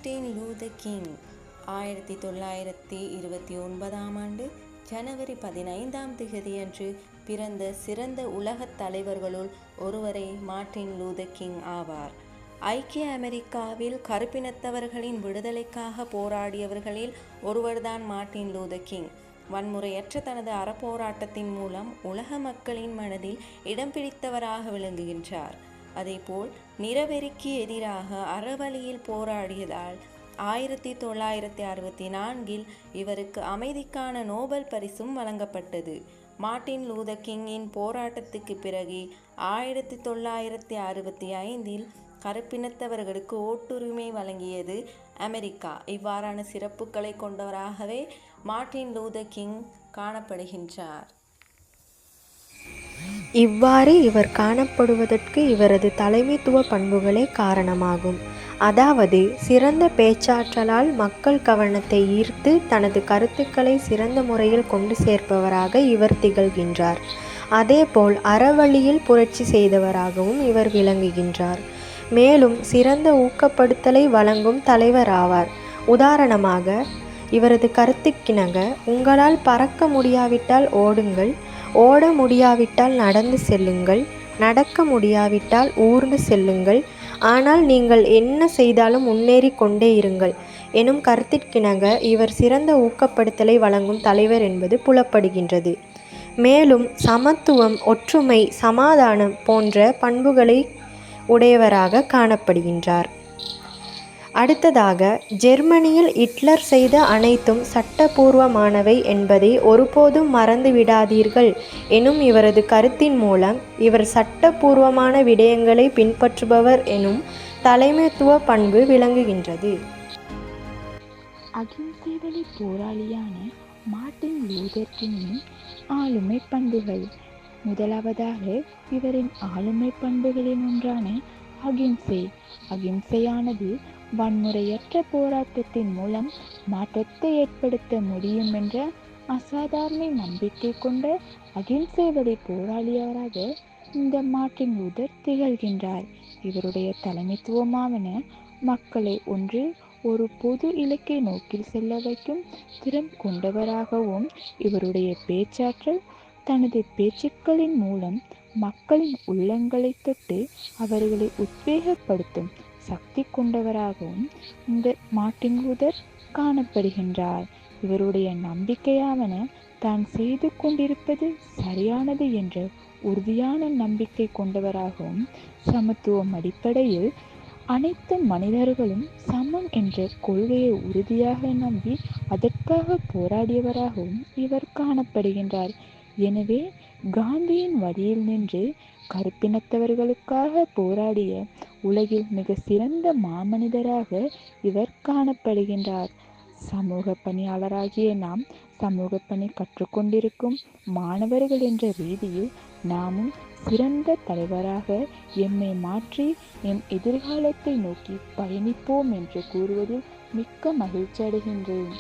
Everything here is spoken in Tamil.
மார்ட்டின் லூதர் கிங் 1929 ஜனவரி 15 அன்று பிறந்த சிறந்த உலகத் தலைவர்களுள் ஒருவரே மார்ட்டின் லூதர் கிங் ஆவார். ஐக்கிய அமெரிக்காவில் கருப்பினத்தவர்களின் விடுதலைக்காக போராடியவர்களில் ஒருவர்தான் மார்ட்டின் லூதர் கிங். வன்முறையற்ற தனது அறப்போராட்டத்தின் மூலம் உலக மக்களின் மனதில் இடம் பிடித்தவராக விளங்குகின்றார். அதேபோல் நிறவெறிக்கு எதிராக அறவழியில் போராடியதால் 1964 இவருக்கு அமைதிக்கான நோபல் பரிசும் வழங்கப்பட்டது. மார்ட்டின் லூதர் கிங்கின் போராட்டத்துக்கு பிறகு 1965 கருப்பினத்தவர்களுக்கு ஓட்டுரிமை வழங்கியது அமெரிக்கா. இவ்வாறான சிறப்புகளை கொண்டவராகவே மார்ட்டின் லூதர் கிங் காணப்படுகின்றார். இவ்வாறு இவர் காணப்படுவதற்கு இவரது தலைமைத்துவ பண்புகளே காரணமாகும். அதாவது சிறந்த பேச்சாற்றலால் மக்கள் கவனத்தை ஈர்த்து தனது கருத்துக்களை சிறந்த முறையில் கொண்டு சேர்ப்பவராக இவர் திகழ்கின்றார். அதேபோல் அறவழியில் புரட்சி செய்தவராகவும் இவர் விளங்குகின்றார். மேலும் சிறந்த ஊக்கப்படுத்தலை வழங்கும் தலைவராவார். உதாரணமாக இவரது கருத்துக்கிணங்க, உங்களால் பறக்க முடியாவிட்டால் ஓடுங்கள், ஓட முடியாவிட்டால் நடந்து செல்லுங்கள், நடக்க முடியாவிட்டால் ஊர்ந்து செல்லுங்கள், ஆனால் நீங்கள் என்ன செய்தாலும் முன்னேறி கொண்டே இருங்கள் எனும் கருத்திற்கிணங்க இவர் சிறந்த ஊக்கப்படுத்தலை வழங்கும் தலைவர் என்பது புலப்படுகின்றது. மேலும் சமத்துவம், ஒற்றுமை, சமாதானம் போன்ற பண்புகளை உடையவராக காணப்படுகின்றார். அடுத்ததாக, ஜெர்மனியில் ஹிட்லர் செய்த அனைத்தும் சட்டபூர்வமானவை என்பதை ஒருபோதும் மறந்து விடாதீர்கள் எனும் இவரது கருத்தின் மூலம் இவர் சட்டபூர்வமான விடயங்களை பின்பற்றுபவர் எனும் தலைமைத்துவ பண்பு விளங்குகின்றது. அகிம்சை வழி போராளியான மார்ட்டின் லூதர் கிங்கின் ஆளுமை பண்புகள். முதலாவதாக இவரின் ஆளுமை பண்புகளின் ஒன்றான அகிம்சை. அகிம்சையானது வன்முறையற்ற போராட்டத்தின் மூலம் மாற்றத்தை ஏற்படுத்த முடியும் என்ற அசாதாரண நம்பிக்கை கொண்ட அகிம்சை வழி போராளியவராக இந்த மார்ட்டின் லூதர் திகழ்கின்றார். இவருடைய தலைமைத்துவமான மக்களை ஒன்று ஒரு பொது இலக்கை நோக்கில் செல்ல வைக்கும் திறம் கொண்டவராகவும், இவருடைய பேச்சாற்றல் தனது பேச்சுக்களின் மூலம் மக்களின் உள்ளங்களை தொட்டு அவர்களை உத்வேகப்படுத்தும் சக்தி கொண்டவராகவும் இந்த மார்ட்டின் லூதர் காணப்படுகின்றார். இவருடைய நம்பிக்கையாவன தான் செய்து கொண்டிருப்பது சரியானது என்ற உறுதியான நம்பிக்கை கொண்டவராகவும், சமத்துவம் அடிப்படையில் அனைத்து மனிதர்களும் சமம் என்ற கொள்கையை உறுதியாக நம்பி அதற்காக போராடியவராகவும் இவர் காணப்படுகின்றார். எனவே காந்தியின் வழியில் நின்று கருப்பினத்தவர்களுக்காக போராடிய உலகில் மிக சிறந்த மாமனிதராக இவர் காணப்படுகின்றார். சமூக பணியாளராகிய நாம் சமூக பணி கற்றுக்கொண்டிருக்கும் மாணவர்கள் என்ற ரீதியில் நாமும் சிறந்த தலைவராக எம்மை மாற்றி எம் எதிர்காலத்தை நோக்கி பயணிப்போம் என்று கூறுவதில் மிக்க மகிழ்ச்சி அடைகின்றேன்.